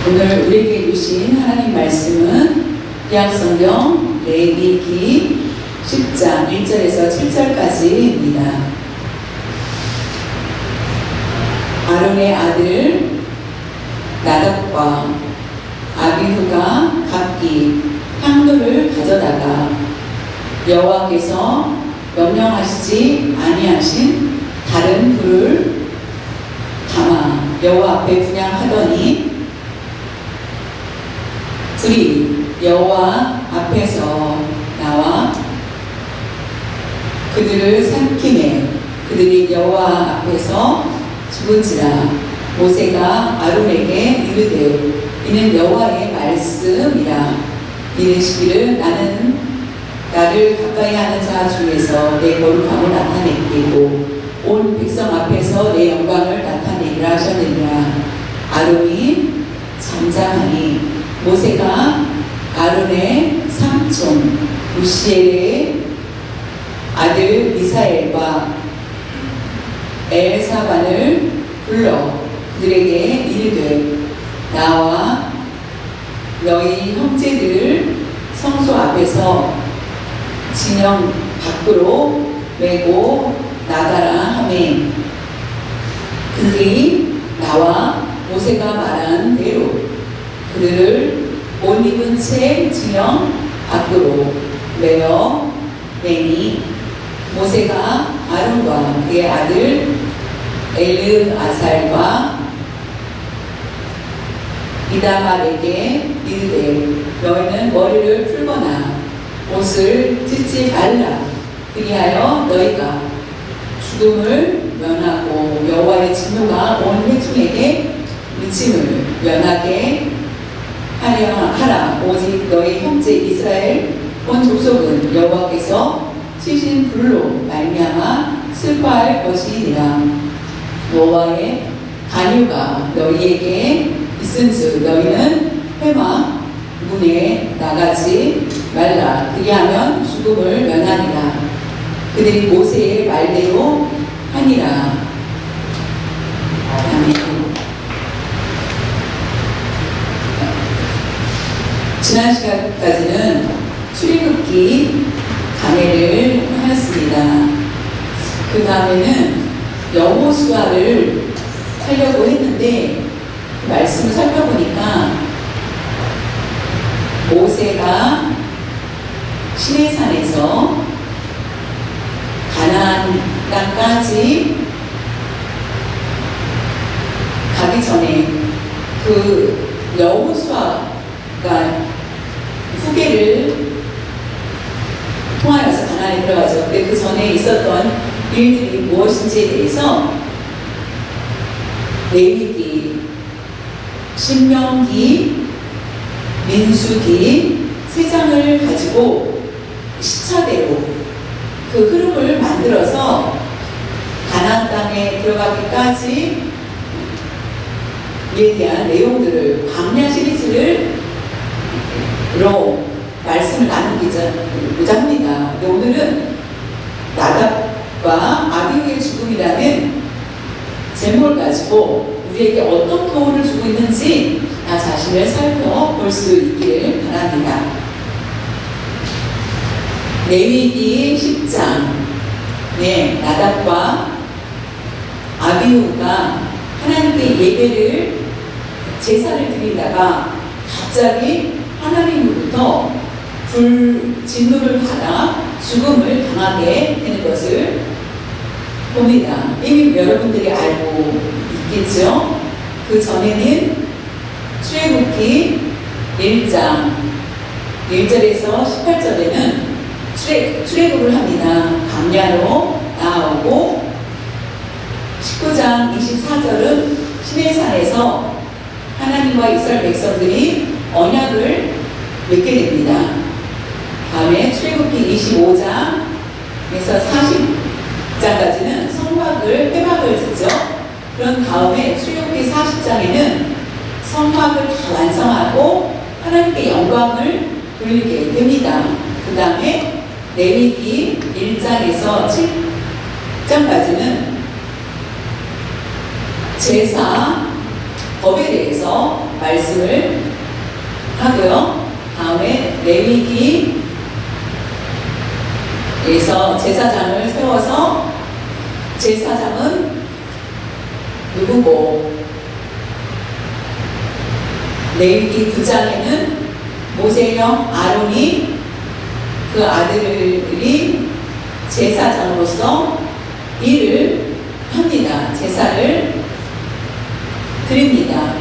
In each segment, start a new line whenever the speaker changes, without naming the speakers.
오늘 우리에게 주신 하나님 말씀은 구약성경 레위기 10장 1절에서 7절까지입니다. 아론의 아들 나답과 아비후가 각기 향로를 가져다가 여호와께서 명령하시지 아니하신 다른 불을 담아 여호와 앞에 분향하더니 불이 여호와 앞에서 나와 그들을 삼키매 그들이 여호와 앞에서 죽은지라. 모세가 아론에게 이르되 이는 여호와의 말씀이라. 이르시기를 나는 나를 가까이 하는 자 중에서 내 거룩함을 나타내고 온 백성 앞에서 내 영광을 나타내리라 하셨느니라. 아론이 잠잠하니 모세가 아론의 삼촌 우시엘의 아들 미사엘과 엘사반을 불러 그들에게 이르되 나와 너희 형제들을 성소 앞에서 진영 밖으로 메고 나가라 하매 그들이 나와 모세가 말한 대로 그들을 옷 입은 채 진영 밖으로 메어 내니 모세가 아론과 그의 아들 엘르아살과 이다말에게 이르되 너희는 머리를 풀거나 옷을 찢지 말라. 그리하여 너희가 죽음을 면하고 여호와의 진노가 온 회중에게 미침을 면하게 하라. 오직 너희 형제 이스라엘 온 족속은 여호와께서 치신 불로 말미암아 슬퍼할 것이니라. 여호와의 간유가 너희에게 있은즉 너희는 회막 문에 나가지 말라. 그리하면 죽음을 면하니라. 그들이 모세의 말대로 하니라. 아멘. 지난 시간까지는 출애굽기 강해를 하였습니다. 그 다음에는 여호수아를 하려고 했는데 그 말씀을 살펴보니까 모세가 시내산에서 가나안 땅까지 가기 전에 그 여호수아가 후계를 통하여서 가나안에 들어가죠. 근데 그 전에 있었던 일들이 무엇인지에 대해서 레위기, 신명기, 민수기 세 장을 가지고 시차대로 그 흐름을 만들어서 가나안 땅에 들어가기까지에 대한 내용들을 광야 시리즈로 말씀을 나누고자 합니다. 근데 오늘은 나답과 아비후의 죽음이라는 제목을 가지고 우리에게 어떤 교훈을 주고 있는지 나 자신을 살펴볼 수 있기를 바랍니다. 레위기 10장 나답과 아비후가 하나님께 예배를 제사를 드리다가 갑자기 하나님으로부터 진노를 받아 죽음을 당하게 되는 것을 봅니다. 이미 여러분들이 알고 있겠죠? 그 전에는 출애굽기 1장 1절에서 18절에는 출애굽을 합니다. 광야로 나오고 19장 24절은 시내산에서 하나님과 이스라엘 백성들이 언약을 맺게 됩니다. 다음에 출애굽기 25장에서 40장까지는 회막을 짓죠. 그런 다음에 출애굽기 40장에는 성막을 다 완성하고 하나님께 영광을 돌리게 됩니다. 그 다음에 레위기 1장에서 7장까지는 제사 법에 대해서 말씀을 하고요. 다음에 레위기에서 제사장을 세워서 제사장은 누구고, 레위기 9장에는 모세형 아론이 그 아들이 제사장으로서 일을 합니다. 제사를 드립니다.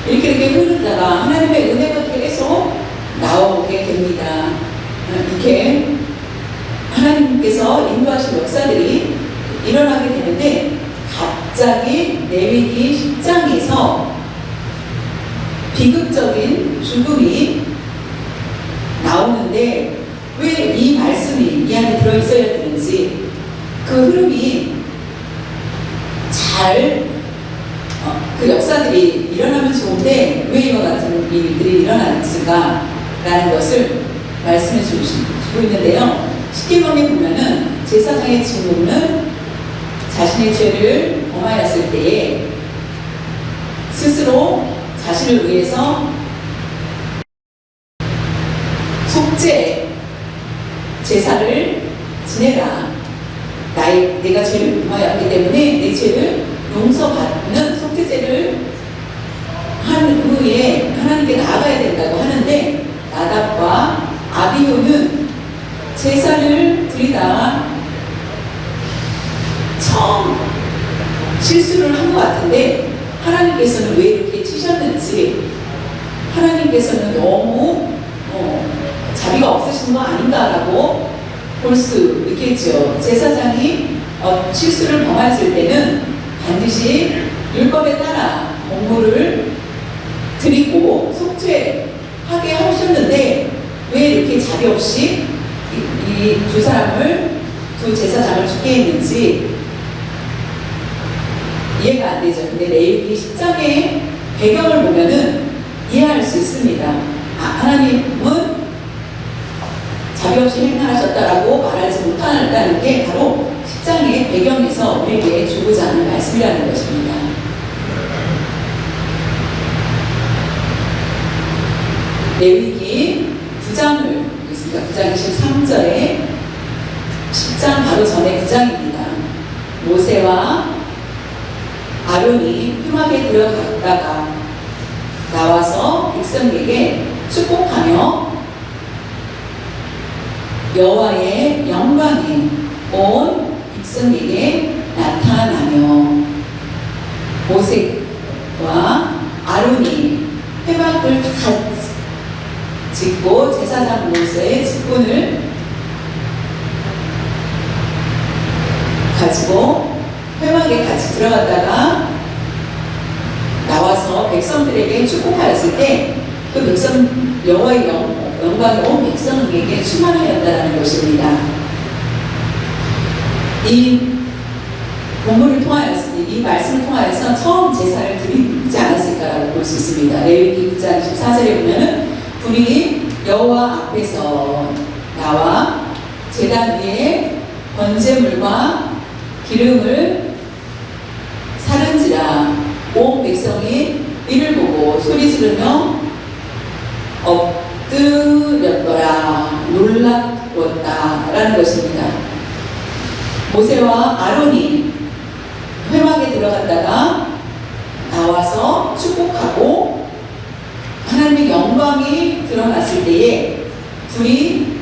이렇게 흐르다가 하나님의 은혜가 계속 나오게 됩니다. 이렇게 하나님께서 인도하신 역사들이 일어나게 되는데, 갑자기 레위기 10장에서 비극적인 죽음이 나오는데, 왜 이 말씀이 이 안에 들어있어야 되는지, 그 흐름이 그 역사들이 일어나면 좋은데 왜 이와 같은 일들이 일어났을까 라는 것을 말씀해 주고 있는데요. 십계명에 보면은 제사장의 직무는 자신의 죄를 범하였을 때에 스스로 자신을 위해서 속죄 제사를 지내라. 내가 죄를 범하였기 때문에 내 죄를 용서받는 속죄제를 한 후에 하나님께 나아가야 된다고 하는데, 나답과 아비후는 제사를 드리다 처음 실수를 한 것 같은데, 하나님께서는 왜 이렇게 치셨는지, 하나님께서는 너무 자비가 없으신 거 아닌가라고 볼 수 있겠죠. 제사장이 실수를 범했을 때는 반드시 율법에 따라 공물을 드리고 속죄하게 하셨는데, 왜 이렇게 자비 없이 이 두 제사장을 죽게 했는지 이해가 안 되죠. 근데 레위기 10장의 배경을 보면은 이해할 수 있습니다. 하나님은 자비 없이 행하셨다라고 말하지 못한다는 게 바로 10장의 배경에서 우리에게 주고자 하는 말씀이라는 것입니다. 레위기 9장을 보겠습니다. 9장 23절에 10장 바로 전에 9장입니다. 모세와 아론이 휘막에 들어갔다가 나와서 백성에게 축복하며 여호와의 영광이 온 백성에게 나타나며, 모세와 아론이 회막을 짓고 제사장 모세의 직분을 가지고 회막에 같이 들어갔다가 나와서 백성들에게 축복하였을 때, 그 백성 여호와의 영광이 온 백성에게 충만하였다는 것입니다. 이 본문을 통하여서, 이 말씀을 통하여서 처음 제사를 드리지 않았을까라고 볼 수 있습니다. 레위기 9장 14절에 보면은 불이 여호와 앞에서 나와 제단 위에 번제물과 기름을 사른지라 온 백성이 이를 보고 소리 지르며 엎드렸더라, 놀랐다 라는 것입니다. 모세와 아론이 회막에 들어갔다가 나와서 축복하고 하나님의 영광이 드러났을 때에 불이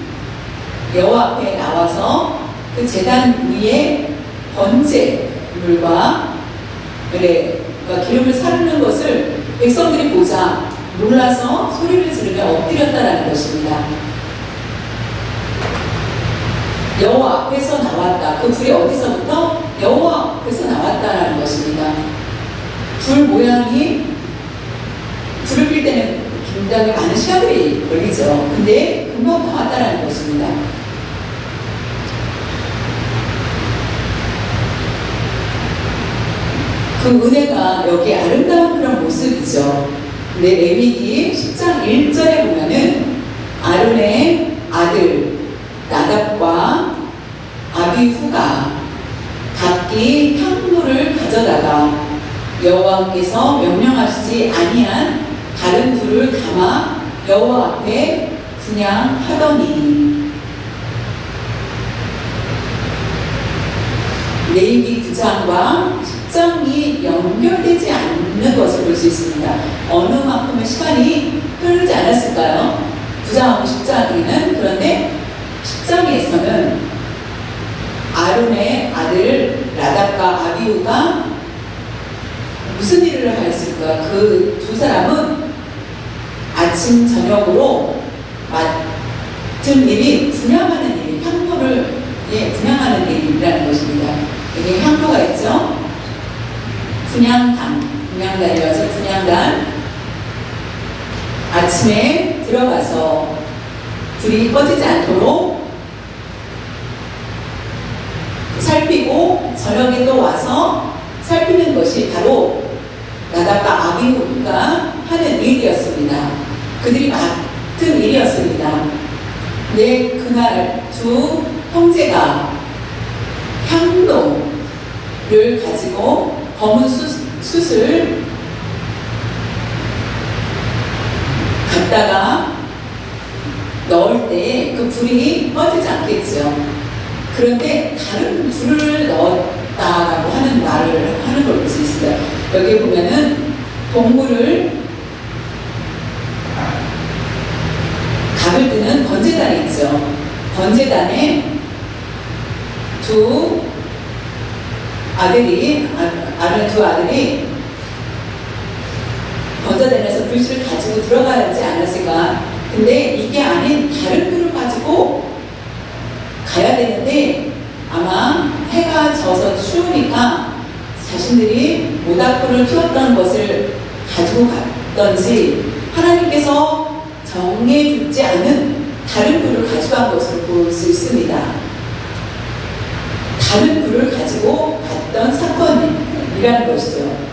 여호와 앞에 나와서 그 제단 위에 번제물과 기름을 사르는 것을 백성들이 보자 놀라서 소리를 지르며 엎드렸다라는 것입니다. 여호와 앞에서 나왔다. 그 불이 어디서부터? 여호와 앞에서 나왔다라는 것입니다. 불 모양이, 불을 필 때는 굉장히 많은 시간이 걸리죠. 근데 금방 나왔다라는 것입니다. 그 은혜가 여기 아름다운 그런 모습이죠. 근데 레위기 10장 1절에 보면은 아론의 아들 나답과 아비후가 각기 향로를 가져다가 여호와께서 명령하시지 아니한 다른 불을 담아 여호와 앞에 분향하더니. 레위기 9장과 10장이 연결되지 않는 것을 볼 수 있습니다. 어느 만큼의 시간이 흐르지 않았을까요? 9장하고 10장에는. 그런데 10장에서는 아론의 아들 라답과 아비후가 무슨 일을 하였을까? 그 두 사람은 아침 저녁으로 맡은 일이 분향하는 일, 향로를 분향하는 일이라는 것입니다. 여기 향로가 있죠? 분향단이어서 분향단. 아침에 들어가서 불이 꺼지지 않도록 살피고 저녁에 또 와서 살피는 것이 바로 나답과 아비후가 하는 일이었습니다. 그들이 맡은 일이었습니다. 근데 그날 두 형제가 향로를 가지고 검은 숯을 갖다가 넣을 때 그 불이 꺼지지 않겠죠. 그런데 다른 불을 넣었다라고 하는 말을 하는 걸 볼 수 있어요. 여기 보면은 동물을 각을 뜨는 번제단이 있죠. 번제단에 두 아들이 번제단에서 불씨를 가지고 들어가지 않았을까. 근데 이게 아닌 다른 불을 가지고 가야 되는데 아마 해가 져서 추우니까 자신들이 모닥불을 피웠던 것을 가지고 갔던지 하나님께서 정해두지 않은 다른 불을 가져간 것으로 볼 수 있습니다. 다른 불을 가지고 갔던 사건이라는 것이죠.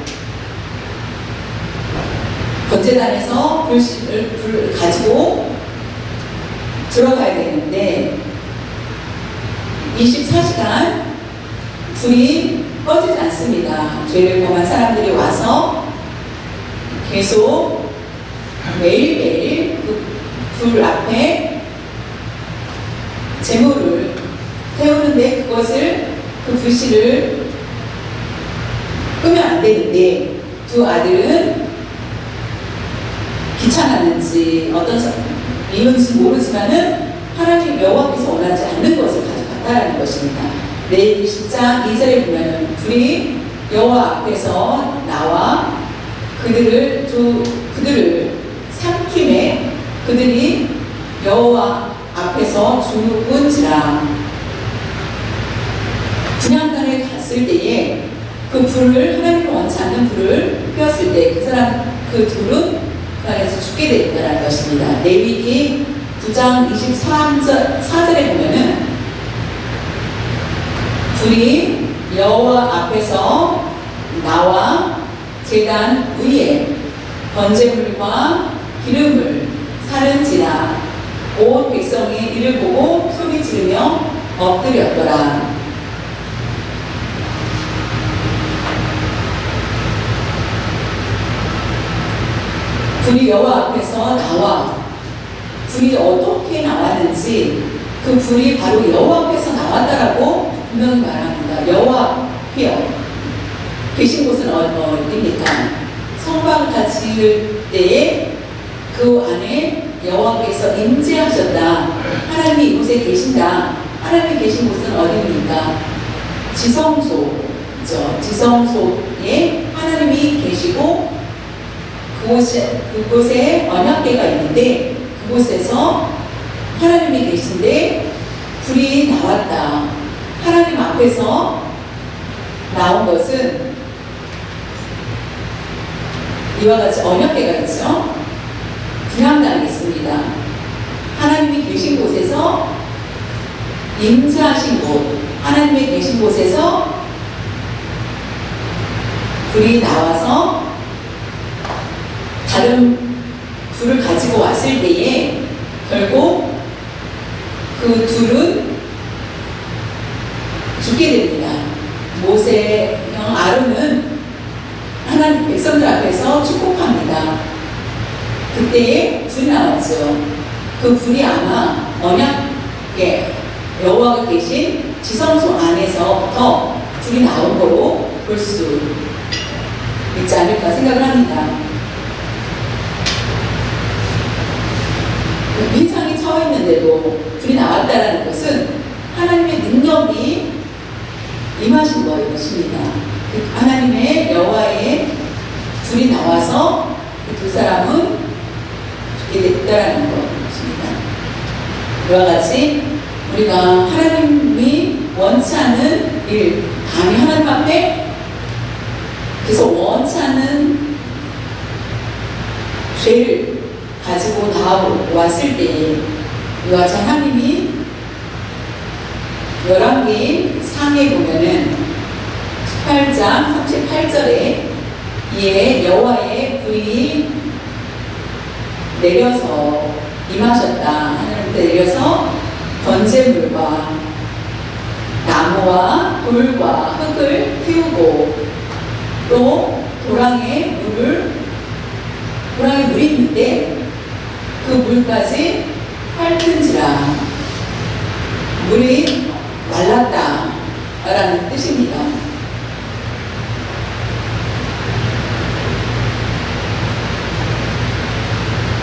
번제단에서 불을 가지고 들어가야 되는데 24시간 불이 꺼지지 않습니다. 죄를 범한 사람들이 와서 계속 매일매일 그 불 앞에 제물을 태우는데 그 불씨를 끄면 안 되는데 두 아들은 귀찮았는지 어떤 이유인지 모르지만은 하나님 여호와께서 원하지 않는 것을 가져갔다라는 것입니다. 레위기 10장 2절에 보면은 불이 여호와 앞에서 나와 그들을 삼킴에 그들이 여호와 앞에서 죽은지라. 분향단에 갔을 때에 그 불을 하나님이 원치 않는 불을 피웠을 때 그 둘은 그 안에서 죽게 된다는 것입니다. 레위기 9장 24절에 보면은 불이 여호와 앞에서 나와 제단 위에 번제물과 기름을 사는지라. 온 백성이 이를 보고 소리 지르며 엎드렸더라. 불이 여호와 앞에서 나와. 불이 어떻게 나왔는지 그 불이 바로 여호와 앞에서 나왔다라고 분명히 말합니다. 여호와 앞이요. 계신 곳은 어디입니까? 성막을 다 지을 때에 그 안에 여호와께서 임재하셨다. 하나님이 이곳에 계신다. 하나님이 계신 곳은 어디입니까? 지성소죠. 지성소에 하나님이 계시고 그곳에 언약궤가 있는데 그곳에서 하나님이 계신데 불이 나왔다. 하나님 앞에서 나온 것은 이와 같이 언약궤가 있죠. 분향단이 있습니다. 하나님이 계신 곳에서 임재하신 곳, 하나님이 계신 곳에서 불이 나와서 다른 불을 가지고 왔을 때에 결국 그 둘은 죽게 됩니다. 모세형 아론은 백성들 앞에서 축복합니다. 그때에 불이 나왔죠. 그 불이 아마 언약궤 여호와가 계신 지성소 안에서부터 불이 나온 거로 볼 수 있지 않을까 생각을 합니다. 빈상이 처 있는데도 불이 나왔다는 것은 하나님의 능력이 임하신 것입니다. 하나님의 여호와의 불이 나와서 그 두 사람은 죽게 됐다라는 것입니다. 이와 같이 우리가 하나님이 원치 않은 일, 감히 하나님 앞에 계속 원치 않은 죄를 가지고 나왔을 때에 이와 같이 하나님이 11개 상에 보면은 18장 38절에 이에 여호와의 불이 내려서 임하셨다. 하나님께 내려서 번제물과 나무와 돌과 흙을 피우고 또 도랑에 물이 있는데 그 물까지 핥은지라 물이 말랐다 라는 뜻입니다.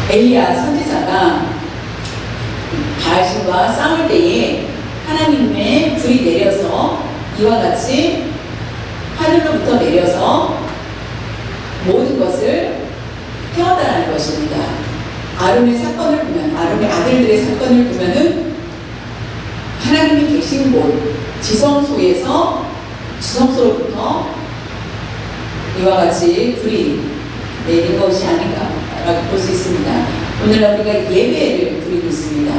엘리야 선지자가 바알신과 싸울 때에 하나님의 불이 내려서 이와 같이 하늘로부터 내려서 모든 것을 태웠다는 것입니다. 아론의 사건을 보면, 아론의 아들들의 사건을 보면은 하나님이 계신 곳 지성소로부터 이와 같이 불이 내린 것이 아닌가라고 볼 수 있습니다. 오늘날 우리가 예배를 드리고 있습니다.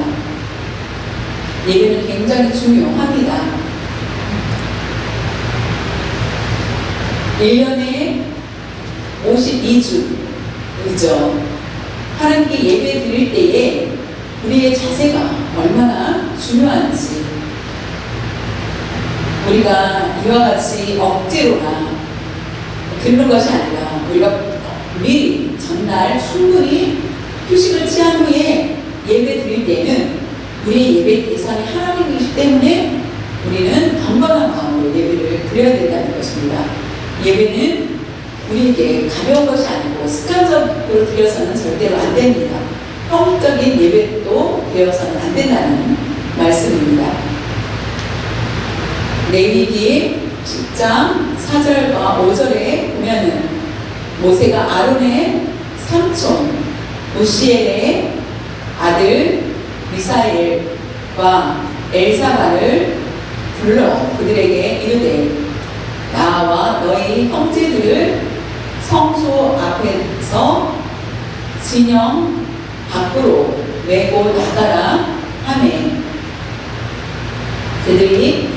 예배는 굉장히 중요합니다. 1년에 52주이죠. 하나님께 예배 드릴 때에 우리의 자세가 얼마나 중요한지, 우리가 이와 같이 억지로나 듣는 것이 아니라 우리가 미리 전날 충분히 휴식을 취한 후에 예배 드릴 때는 우리의 예배 대상이 하나님이기 때문에 우리는 건강한 마음으로 예배를 드려야 된다는 것입니다. 예배는 우리에게 가벼운 것이 아니고 습관적으로 드려서는 절대로 안 됩니다. 형식적인 예배도 되어서는 안 된다는 말씀입니다. 레위기 10장 4절과 5절에 보면은 모세가 아론의 삼촌 우시엘의 아들 미사엘과 엘사반을 불러 그들에게 이르되 나와 너희 형제들을 성소 앞에서 진영 밖으로 메고 나가라 하매 그들이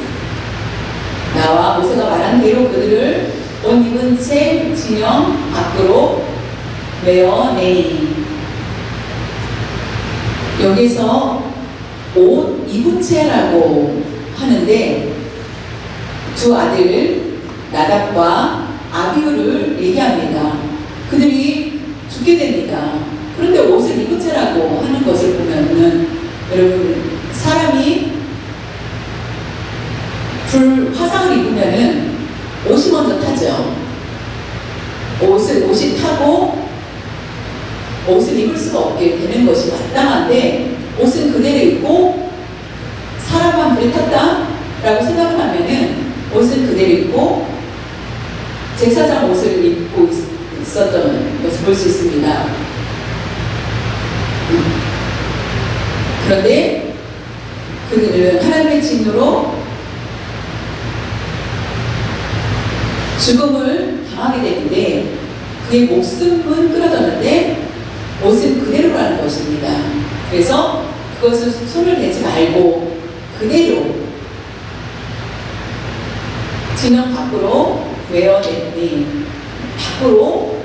나와 모세가 말한 대로 그들을 옷 입은 채 진영 밖으로 메어내니, 여기서 옷 입은 채라고 하는데 두 아들 나답과 아비후를 얘기합니다. 그들이 죽게 됩니다. 그런데 옷을 입은 채라고 하는 것을 보면은 여러분, 사람이 화상을 입으면은 옷이 먼저 타죠. 옷이 타고 옷을 입을 수가 없게 되는 것이 마땅한데 옷은 그대로 입고 사람만 불에 탔다라고 생각을 하면은 옷은 그대로 입고 제사장 옷을 입고 있었던 것을 볼 수 있습니다. 그런데 그들은 하나님의 진노로 죽음을 당하게 되는데 그의 목숨은 끊어졌는데 옷은 그대로라는 것입니다. 그래서 그것을 손을 대지 말고 그대로 진영 밖으로 외어냈니, 밖으로,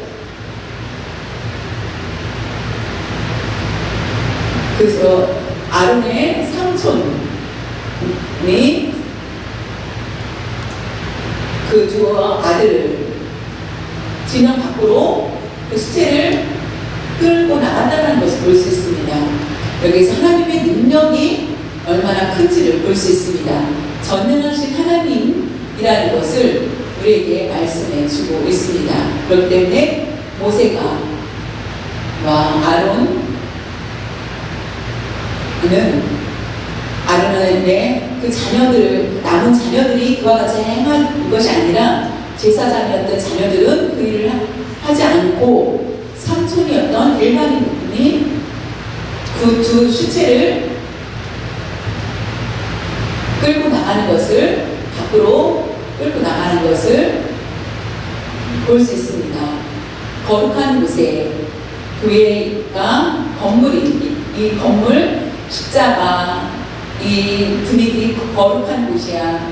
그래서 아론의 삼촌이 그 두 아들을 진영 밖으로 그 시체를 끌고 나간다는 것을 볼 수 있습니다. 여기서 하나님의 능력이 얼마나 큰지를 볼 수 있습니다. 전능하신 하나님이라는 것을 우리에게 말씀해 주고 있습니다. 그렇기 때문에 모세가 아론의 그 자녀들, 남은 자녀들이 그와 같이 행한 것이 아니라 제사장이었던 자녀들은 그 일을 하지 않고 삼촌이었던 일반인이 그 두 시체를 끌고 나가는 것을, 밖으로 끌고 나가는 것을 볼 수 있습니다. 거룩한 곳에 교회가 이 건물, 십자가, 이 분위기 거룩한 곳이야.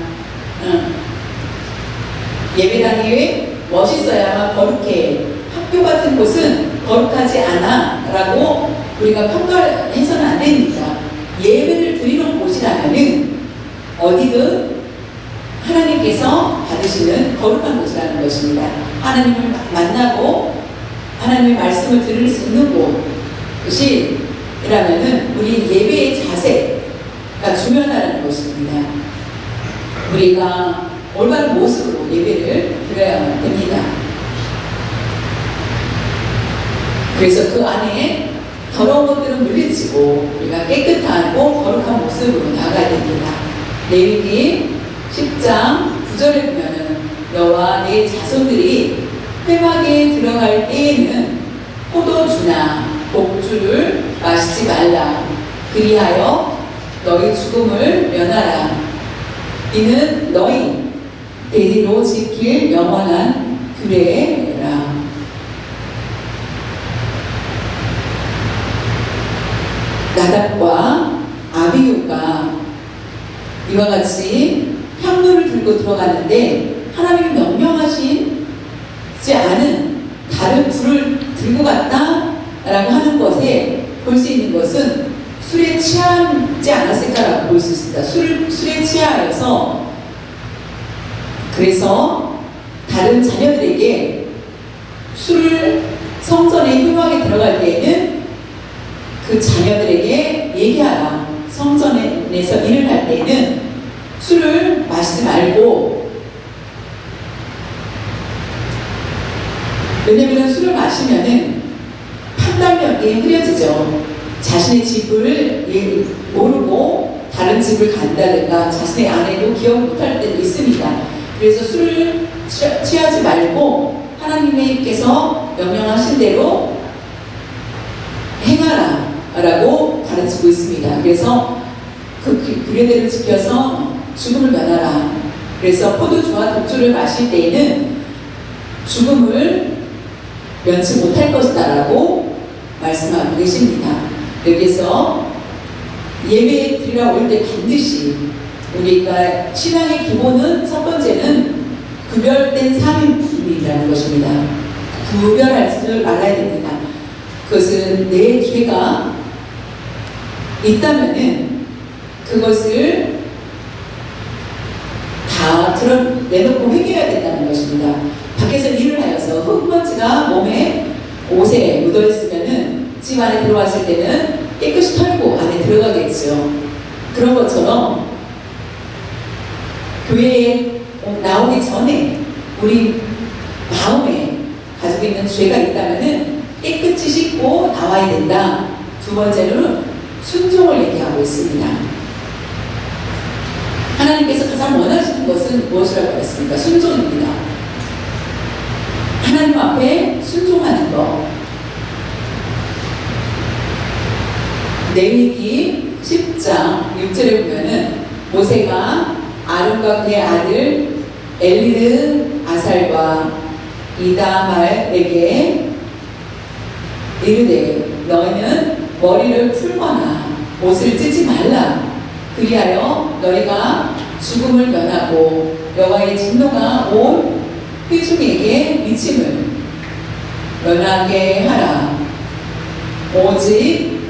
예배당이 멋있어야만 거룩해. 학교 같은 곳은 거룩하지 않아 라고 우리가 평가해서는 안 됩니다. 예배를 드리는 곳이라면은 어디든 하나님께서 받으시는 거룩한 곳이라는 것입니다. 하나님을 만나고 하나님의 말씀을 들을 수 있는 곳이라면은 우리 예배의 자세가 중요하다는 것입니다. 우리가 올바른 모습으로 예배를 드려야 됩니다. 그래서 그 안에 더러운 것들은 물리치고 우리가 깨끗하고 거룩한 모습으로 나아가야 됩니다. 레위기 10장 9절에 보면은 너와 네 자손들이 회막에 들어갈 때에는 포도주나 독주를 마시지 말라. 그리하여 너희 죽음을 면하라. 이는 너희 대리로 지킬 영원한 규례라. 나답과 아비후가 이와 같이 향로를 들고 들어갔는데 하나님이 명령하시지 않은 다른 불을 들고 갔다라고 하는 것에 볼 수 있는 것은 술에 취하지 않았을까라고 볼 수 있습니다. 술에 취하여서 그래서 다른 자녀들에게 술을 성전에 회막에 들어갈 때에는 그 자녀들에게 얘기하라. 성전에서 일을 할 때에는 술을 마시지 말고, 왜냐면 술을 마시면은 판단력이 흐려지죠. 자신의 집을 모르고 다른 집을 간다든가 자신의 아내도 기억 못할 때도 있습니다. 그래서 술을 취하지 말고 하나님께서 명령하신 대로 행하라 라고 가르치고 있습니다. 그래서 그 규례대로 지켜서 죽음을 면하라. 그래서 포도주와 독주를 마실 때에는 죽음을 면치 못할 것이다 라고 말씀하고 계십니다. 여기서 예배 드리러 올 때 반드시 우리가 신앙의 기본은 첫 번째는 구별된 삶이라는 것입니다. 구별할 줄 알아야 됩니다. 그것은 내 죄가 있다면은 그것을 다 내놓고 회개해야 된다는 것입니다. 밖에서 일을 하여서 흙먼지가 몸에 옷에 묻어있으면은 집 안에 들어왔을 때는 깨끗이 털고 안에 들어가겠죠. 그런 것처럼 교회에 나오기 전에 우리 마음에 가지고 있는 죄가 있다면은 깨끗이 씻고 나와야 된다. 두 번째로는 순종을 얘기하고 있습니다. 하나님께서 가장 원하시는 것은 무엇이라고 했습니까? 순종입니다. 하나님 앞에 순종하는 것. 레위기 10장 6절에 보면은 모세가 아론과 그의 아들 엘리르 아살과 이다말에게 이르되 너희는 머리를 풀거나 옷을 찢지 말라. 그리하여 너희가 죽음을 면하고 여호와의 진노가 온 회중에게 미침을 면하게 하라. 오직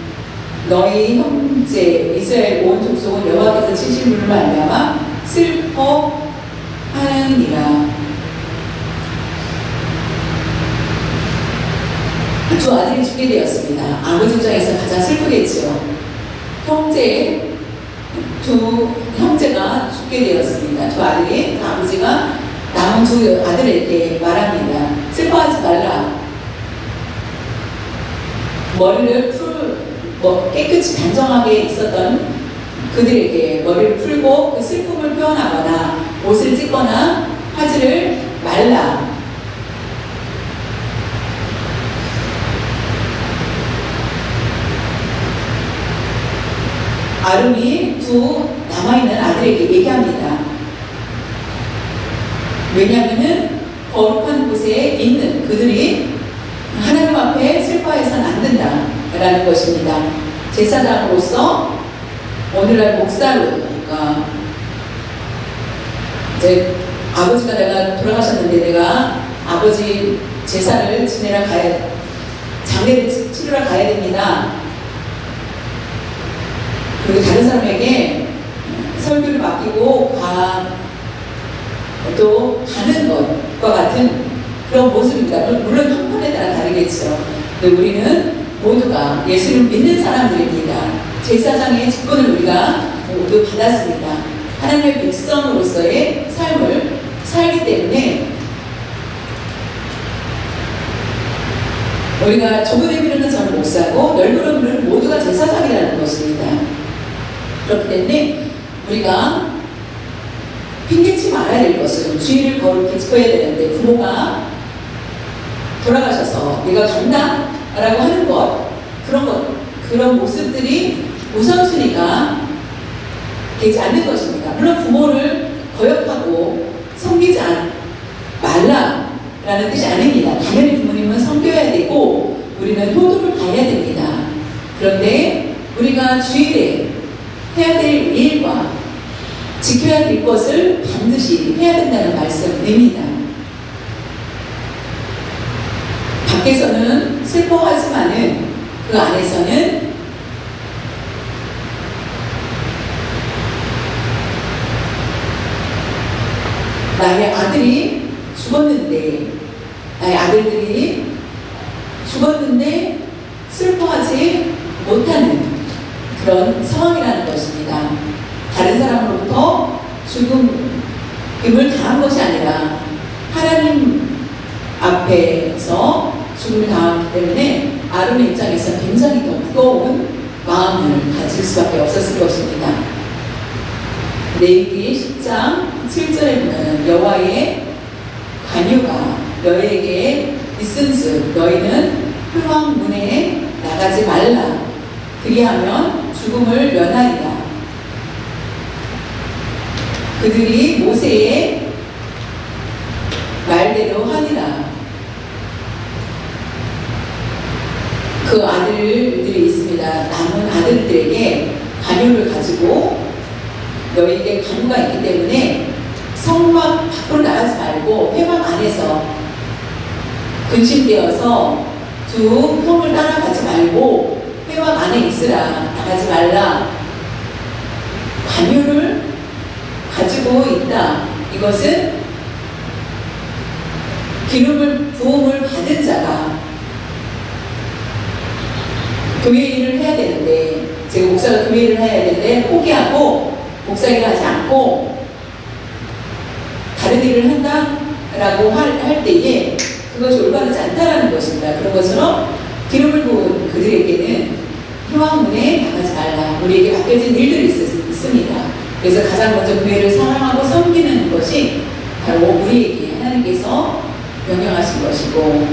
너희 형제 이스라엘 온 족속은 여호와께서 치신 분을 말미암아 슬퍼하느니라. 두 아들이 죽게 되었습니다. 아버지 입장에서 가장 슬프겠죠. 두 형제가 죽게 되었습니다. 두 아들이. 아버지가 남은 두 아들에게 말합니다. 슬퍼하지 말라. 머리를 깨끗이 단정하게 있었던 그들에게 머리를 풀고 그 슬픔을 표현하거나 옷을 찢거나 하지를 말라. 아론이 두 남아있는 아들에게 얘기합니다. 왜냐하면 거룩한 곳에 있는 그들이 하나님 앞에 슬퍼해서는 안 된다라는 것입니다. 제사장으로서 오늘날 목사로가 이제 아버지가 내가 돌아가셨는데 내가 아버지 제사를 지내러 장례를 치르러 가야 됩니다. 그리고 다른 사람에게 설교를 맡기고 또 가는 것과 같은 그런 모습입니다. 물론 형편에 따라 다르겠죠. 근데 우리는 모두가 예수를 믿는 사람들입니다. 제사장의 직분을 우리가 모두 받았습니다. 하나님의 백성으로서의 삶을 살기 때문에 우리가 좁은 의미로는 저는 목사고 넓은 의미로는 모두가 제사장이라는 것입니다. 그렇기 때문에 우리가 핑계치 말아야 될 것은 주의를 거룩히 지켜야 되는데 부모가 돌아가셔서 내가 간다 라고 하는 그런 모습들이 우선순위가 되지 않는 것입니다. 물론 부모를 거역하고 섬기지 말라라는 뜻이 아닙니다. 당연히 부모님은 섬겨야 되고 우리는 효도를 다해야 됩니다. 그런데 우리가 주일에 해야 될 일과 지켜야 될 것을 반드시 해야 된다는 말씀입니다. 밖에서는 슬퍼하지만은 그 안에서는 나의 아들이 죽었는데, 나의 아들들이 죽었는데 슬퍼하지 못하는 그런 상황이라는 것입니다. 다른 사람으로부터 죽음을 당한 것이 아니라 하나님 앞에서 죽음을 당했기 때문에 아론의 입장에서 굉장히 더 무거운 마음을 가질 수밖에 없었을 것입니다. 레위기 10장 7절에 보면 여호와의 관유가 너희에게 있은즉 너희는 회막문에 나가지 말라. 그리하면 죽음을 면하리라. 그들이 모세의 말대로 하니라. 그 아들들이 있습니다. 남은 아들들에게 관유를 가지고 너희에게 관유가 있기 때문에 성막 밖으로 나가지 말고 회막 안에서 근심되어서 두 형을 따라가지 말고 회막 안에 있으라. 나가지 말라. 관유를 가지고 있다. 이것은 부음을 받은 자가 교회 일을 해야 되는데, 제가 목사가 교회 일을 해야 되는데 포기하고 목사 일을 하지 않고 다른 일을 한다라고 할 때에 그것이 올바르지 않다라는 것입니다. 그런 것처럼 기름을 부은 그들에게는 회막문에 나가지 말라. 우리에게 맡겨진 일들이 있습니다. 그래서 가장 먼저 교회를 사랑하고 섬기는 것이 바로 우리에게 하나님께서 명령하신 것이고,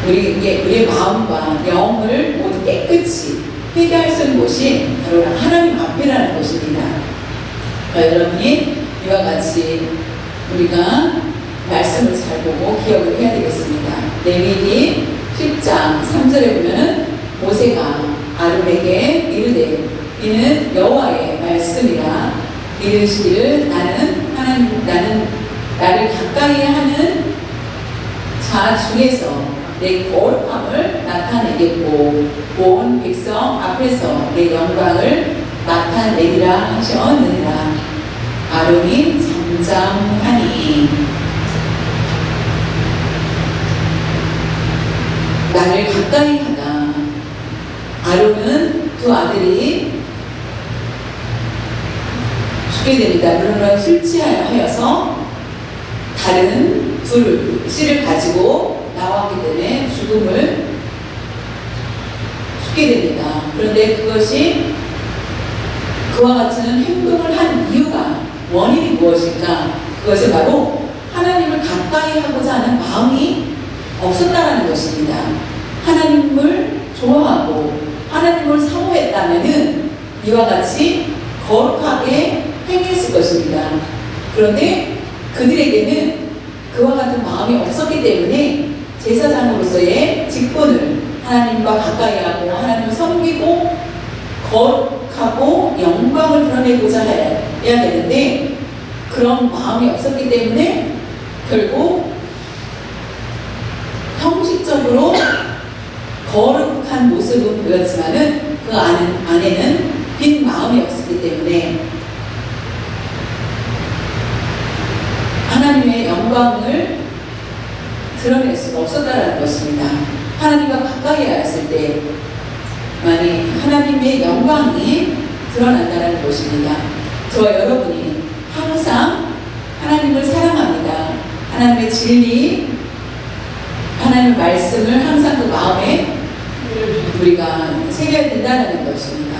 우리의 마음과 영을 모두 깨끗이 회개할 수 있는 곳이 바로 하나님 앞이라는 것입니다. 여러분이 이와 같이 우리가 말씀을 잘 보고 기억을 해야 되겠습니다. 레위기 10장 3절에 보면 모세가 아론에게 이르되 이는 여호와의 말씀이라. 이르시기를 나는 나를 가까이 하는 자 중에서 내 거룩함을 나타내겠고 온 백성 앞에서 내 영광을 나타내리라 하셨느니라. 아론이 잠잠하니. 나를 가까이 하다. 아론은 두 아들이 죽게 됩니다. 물론 술 취하여서 다른 둘 씨를 가지고 나왔기 때문에 죽음을 죽게 됩니다. 그런데 그것이 그와 같은 행동을 한 이유가 원인이 무엇일까? 그것은 바로 하나님을 가까이 하고자 하는 마음이 없었다라는 것입니다. 하나님을 좋아하고 하나님을 사모했다면은 이와 같이 거룩하게 행했을 것입니다. 그런데 그들에게는 그와 같은 마음이 없었기 때문에 제사장으로서의 직분을 하나님과 가까이 하고 하나님을 섬기고 거룩하고 영광을 드러내고자 해야 되는데 그런 마음이 없었기 때문에 결국 형식적으로 거룩한 모습은 보였지만은 그 안에는 빈 마음이 없었기 때문에 하나님의 영광을 드러낼 수가 없었다는 것입니다. 하나님과 가까이 하였을 때만이 하나님의 영광이 드러난다는 것입니다. 저와 여러분이 항상 하나님을 사랑합니다. 하나님의 진리, 하나님의 말씀을 항상 그 마음에 우리가 새겨야 된다는 것입니다.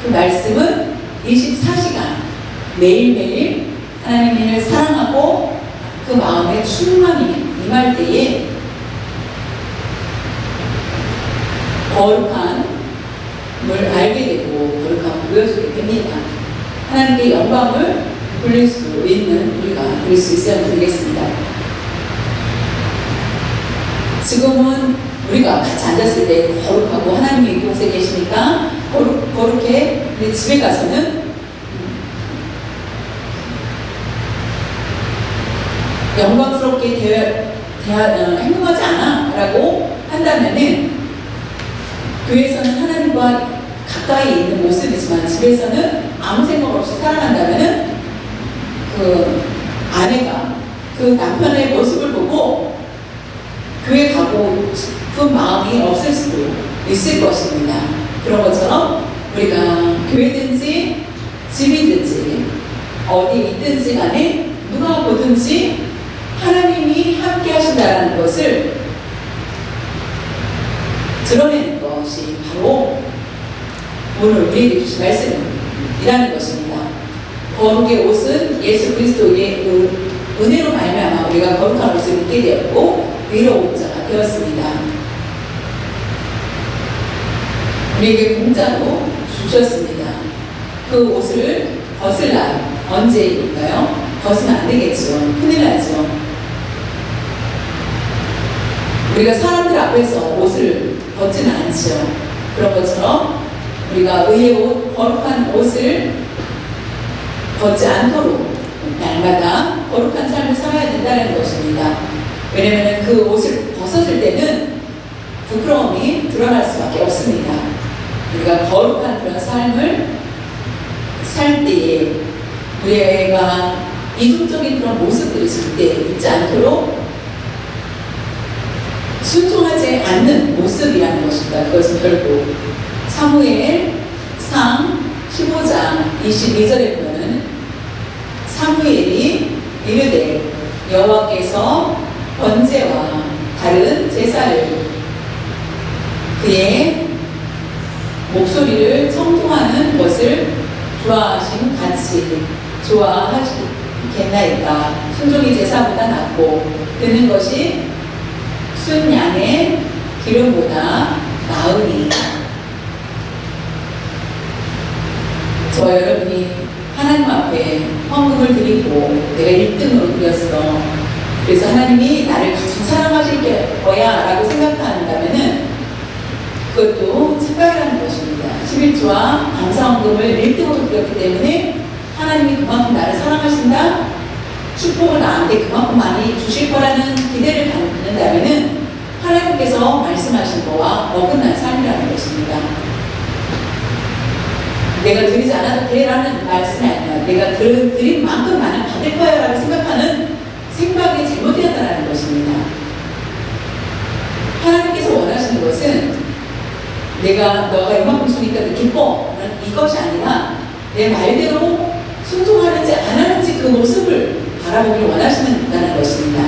그 말씀은 24시간 매일매일 하나님을 사랑하고 그 마음에 충만히 임할 때에 거룩함을 알게 되고 거룩함을 보여주게 됩니다. 하나님께 영광을 돌릴 수 있는 우리가 될 수 있어야 되겠습니다. 지금은 우리가 같이 앉았을 때 거룩하고 하나님이 이곳에 계시니까 거룩해. 근데 집에 가서는 영광스럽게 행동하지 않아 라고 한다면은 교회에서는 하나님과 가까이 있는 모습이지만 집에서는 아무 생각 없이 살아간다면은 그 아내가 그 남편의 모습을 보고 교회 가고 싶은 마음이 없을 수도 있을 것입니다. 그런 것처럼 우리가 교회든지 집이든지 어디 있든지 간에 누가 보든지 하나님이 함께 하신다는 것을 드러내는 것이 바로 오늘 우리에게 주신 말씀이라는 것입니다. 거룩의 옷은 예수 그리스도의 은혜로 말미암아 우리가 거룩한 옷을 입게 되었고 의로운 자가 되었습니다. 우리에게 공짜로 주셨습니다. 그 옷을 벗을 날 언제일까요? 벗으면 안 되겠죠. 큰일 나죠. 우리가 사람들 앞에서 옷을 벗지는 않죠. 그런 것처럼 우리가 의의 옷, 거룩한 옷을 벗지 않도록 날마다 거룩한 삶을 살아야 된다는 것입니다. 왜냐하면 그 옷을 벗었을 때는 부끄러움이 드러날 수밖에 없습니다. 우리가 거룩한 그런 삶을 살 때에 우리가 이중적인 그런 모습들이 절대 있지 않도록 순종하지 않는 모습이라는 것입니다. 그것은 결국 사무엘상 15장 22절에 보면 사무엘이 이르되 여호와께서 번제와 다른 제사를 그의 목소리를 청종하는 것을 좋아하심 같이 좋아하시겠나이까. 순종이 제사보다 낫고 듣는 것이 순양의 기름보다 나으니. 저와 여러분이 하나님 앞에 헌금을 드리고 내가 1등으로 드렸어. 그래서 하나님이 나를 가장 사랑하실 거야 라고 생각한다면은 그것도 착각이라는 것입니다. 11조와 감사헌금을 1등으로 드렸기 때문에 하나님이 그만큼 나를 사랑하신다, 축복을 나한테 그만큼 많이 주실 거라는 기대를 갖는다면은 하나님께서 말씀하신 거와 어긋난 삶이라는 것입니다. 내가 드리지 않아도 돼라는 말씀이 아니라 내가 드린 만큼 나는 받을 거야 라고 생각하는 생각이 잘못되었다는 것입니다. 하나님께서 원하시는 것은 내가 너가 이만큼 주니까 기뻐 이것이 아니라 내 말대로 순종하는지 안 하는지 그 모습을 바라보길 원하시는다는 것입니다.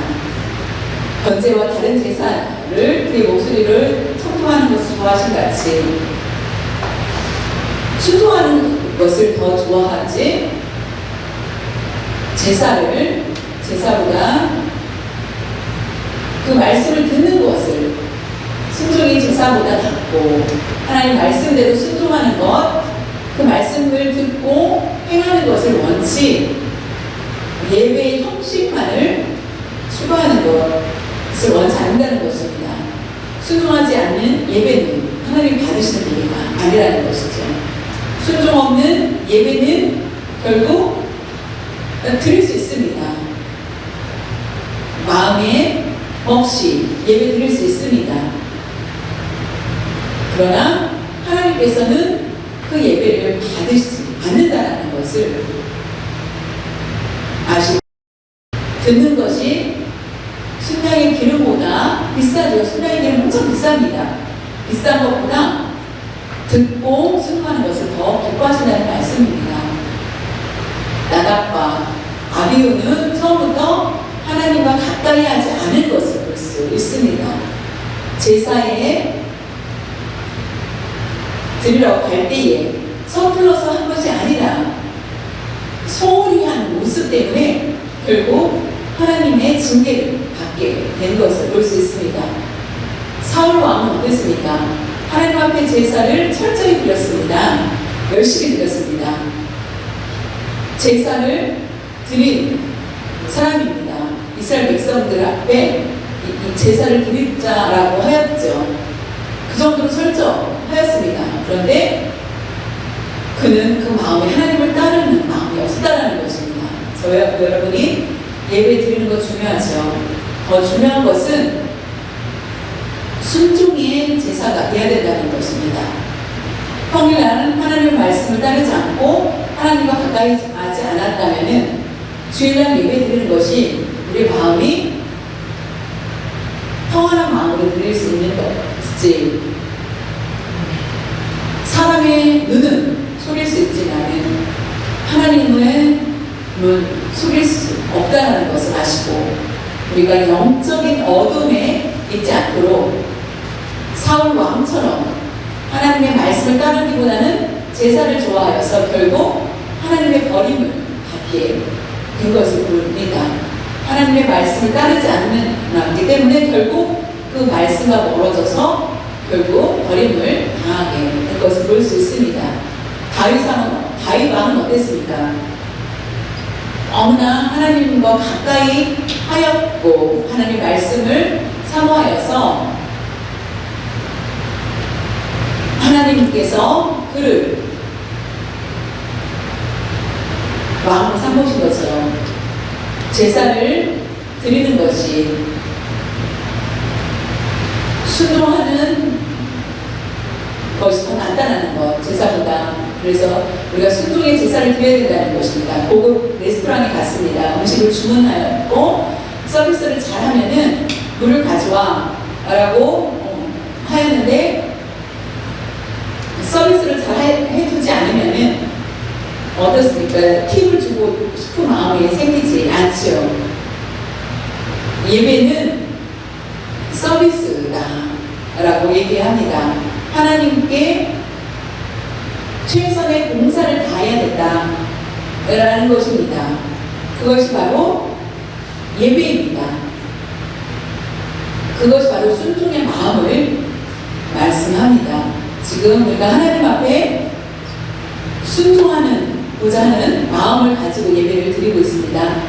번제와 다른 제사를 그의 목소리를 청종하는 것을 좋아하신 같이 순종하는 것을 더 좋아하지 제사보다 그 말씀을 듣는 것을 순종이 제사보다 낫고 하나님 말씀대로 순종하는 것, 그 말씀을 듣고 행하는 것을 원치 예배의 형식만을 추구하는 것을 원치 않는다는 것입니다. 순종하지 않는 예배는 하나님 받으시는 예배가 아니라는 것이죠. 순종 없는 예배는 결국 드릴 수 있습니다. 마음에 없이 예배 드릴 수 있습니다. 그러나 하나님께서는 그 예배를 받으시지 않는다는 것을 아시고 듣는 것이 순양의 기름보다 비싸죠. 순양의 기름 엄청 비쌉니다. 비싼 것보다 듣고 순종하는 것을 더 기뻐하신다는 말씀입니다. 나답과 아비후는 처음부터 하나님과 가까이 하지 않을 것을 볼 수 있습니다. 제사에 드리려고 갈 때에 서툴러서 한 것이 아니라 소홀히 한 모습 때문에 결국 하나님의 징계를 받게 된 것을 볼 수 있습니다. 사울 왕은 어땠습니까? 하나님 앞에 제사를 철저히 드렸습니다. 열심히 드렸습니다. 제사를 드린 사람입니다. 이스라엘 백성들 앞에 이 제사를 드리자라고 하였죠. 그 정도로 철저하였습니다. 그런데 그는 그 마음에 하나님을 따르는 마음이 없었다는 것입니다. 저와 여러분이 예배 드리는 것 중요하죠. 더 중요한 것은 순종의 제사가 되어야 된다는 것입니다. 평일날 하나님의 말씀을 따르지 않고 하나님과 가까이 하지 않았다면 주일날 예배 드리는 것이 우리 마음이 평안한 마음으로 드릴 수 있는 것이지, 사람의 눈은 속일 수 있지만 하나님의 눈은 속일 수 없다는 것을 아시고 우리가 영적인 어둠에 있지 않도록 사울 왕처럼 하나님의 말씀을 따르기보다는 제사를 좋아하여서 결국 하나님의 버림을 받게 된 것을 봅니다. 하나님의 말씀을 따르지 않기 때문에 결국 그 말씀과 멀어져서 결국 버림을 당하게 된 것을 볼 수 있습니다. 다윗 왕은 어땠습니까? 너무나 하나님과 가까이 하였고 하나님의 말씀을 사모하여서 하나님께서 그를 왕으로 삼으신 것처럼 제사를 드리는 것이 순종하는 것이 더 낫다는 것, 제사보다. 그래서 우리가 순종의 제사를 드려야 된다는 것입니다. 고급 레스토랑에 갔습니다. 음식을 주문하였고 서비스를 잘하면은 물을 가져와 라고 하였는데 서비스를 잘 해주지 않으면은 어떻습니까? 팁을 주고 싶은 마음이 생기지 않지요. 예배는 서비스다 라고 얘기합니다. 하나님께 최선의 봉사를 다해야 된다 라는 것입니다. 그것이 바로 예배입니다. 그것이 바로 순종의 마음을 말씀합니다. 지금 우리가 하나님 앞에 순종하고자 하는 마음을 가지고 예배를 드리고 있습니까?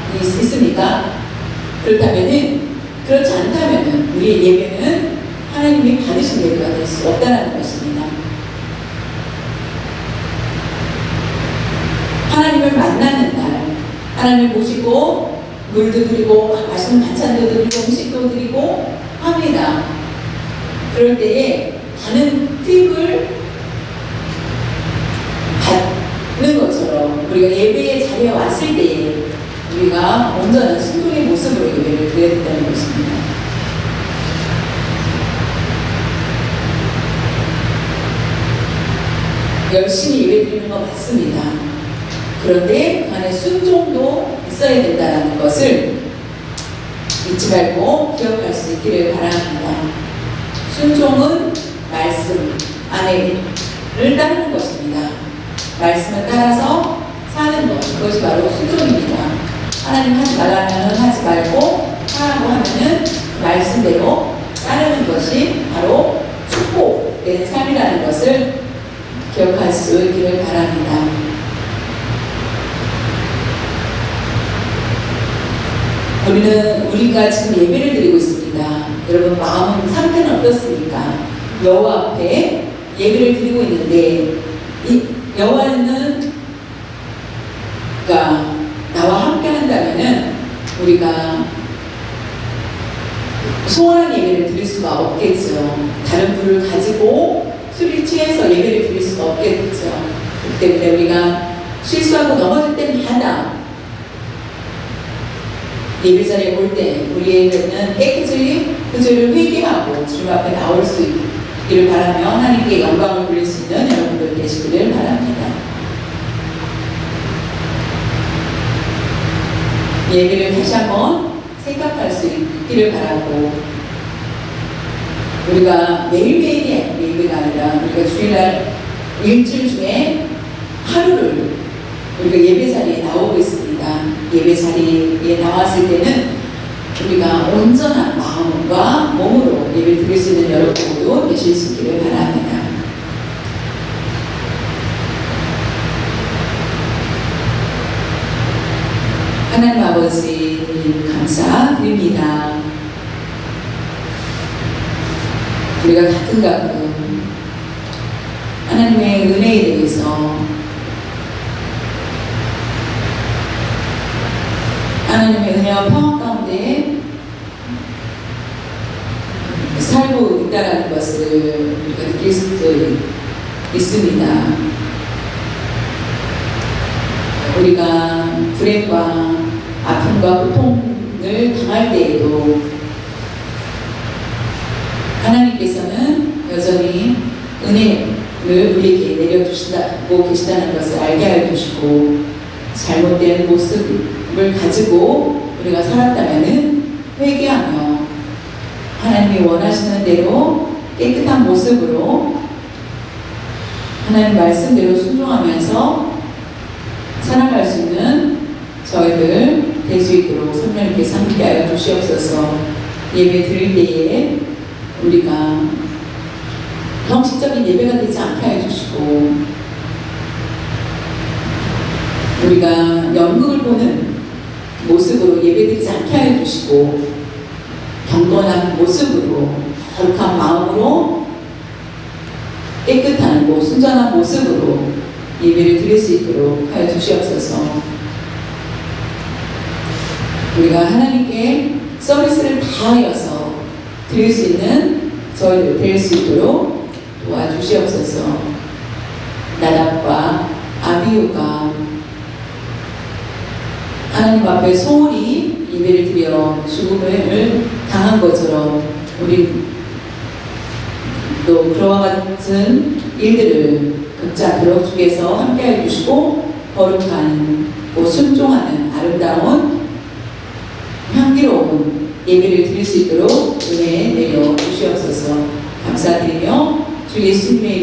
그렇지 않다면 우리의 예배는 하나님이 받으신 예배가 될 수 없다는 것입니다. 하나님을 만나는 날, 하나님을 모시고 물도 드리고 맛있는 반찬도 드리고 음식도 드리고 합니다. 그럴 때에 가는 팁을 받는 것처럼 우리가 예배의 자리에 왔을 때에 우리가 온전한 순종의 모습으로 예배를 드려야 된다는 것입니다. 열심히 예배드리는 거 맞습니다. 그런데 그 안에 순종도 있어야 된다는 것을 잊지 말고 기억할 수 있기를 바랍니다. 순종은 말씀 안에를 따르는 것입니다. 말씀을 따라서 사는 것, 그것이 바로 순종입니다. 하나님 하지 말라면 하지 말고 하라고 하면은 그 말씀대로 따르는 것이 바로 축복된 삶이라는 것을 기억할 수 있기를 바랍니다. 우리가 지금 예배를 드리고 있습니다. 여러분 마음 상태는 어떻습니까? 여호와 앞에 예배를 드리고 있는데 이 여호와는 나와 함께 한다면은 우리가 소원한 예배를 드릴 수가 없겠죠. 다른 불을 가지고 술이 취해서 예배를 드릴 수가 없겠죠. 그렇기 때문에 우리가 실수하고 넘어질 때마다 예배 자리에 올 때 우리에게는 깨끗이 그 죄를 회개하고 주님 앞에 나올 수 있기를 바라며 하나님께 영광을 돌릴 수 있는 여러분들 되시기를 바랍니다. 예배를 다시 한번 생각할 수 있기를 바라고, 우리가 매일매일이 예배가 아니라 우리가 주일날 일주일 중에 하루를 우리가 예배 자리에 나오고 있습니다. 예배 자리에 나왔을 때는 우리가 온전한 마음과 몸으로 예배 드릴 수 있는 여러분도 되실 수 있기를 바랍니다. 하나님 아버지 감사드립니다. 우리가 가끔 하나님의 은혜에 대해서, 하나님의 은혜와 평화 가운데 살고 있다는 것을 우리가 느낄 수 있습니다. 우리가 불행과 아픔과 고통을 당할 때에도 하나님께서는 여전히 은혜를 우리에게 내려주시고 계시다는 것을 알게 하여 주시고, 잘못된 모습을 가지고 우리가 살았다면 회개하며 하나님이 원하시는 대로 깨끗한 모습으로 하나님 말씀대로 순종하면서 살아갈 수 있는 저희들 될 수 있도록 성령님께서 함께하여 주시옵소서. 예배 드릴 때에 우리가 형식적인 예배가 되지 않게 해주시고, 우리가 연극을 보는 모습으로 예배드리지 않게 해주시고, 경건한 모습으로 거룩한 마음으로 깨끗한 순전한 모습으로 예배를 드릴 수 있도록 하여 주시옵소서. 우리가 하나님께 서비스를 다하여서 드릴 수 있는 저희들 될 수 있도록 도와주시옵소서. 나답과 아비후가 하나님 앞에 소홀히 예배를 드려 죽음을 당한 것처럼 우리 또 그와 같은 일들을 겪지 않도록 주께서 함께해 주시고, 거룩한 순종하는 아름다운 향기로운 예배를 드릴 수 있도록 은혜 내려 주시옵소서. 감사드리며 주 예수님의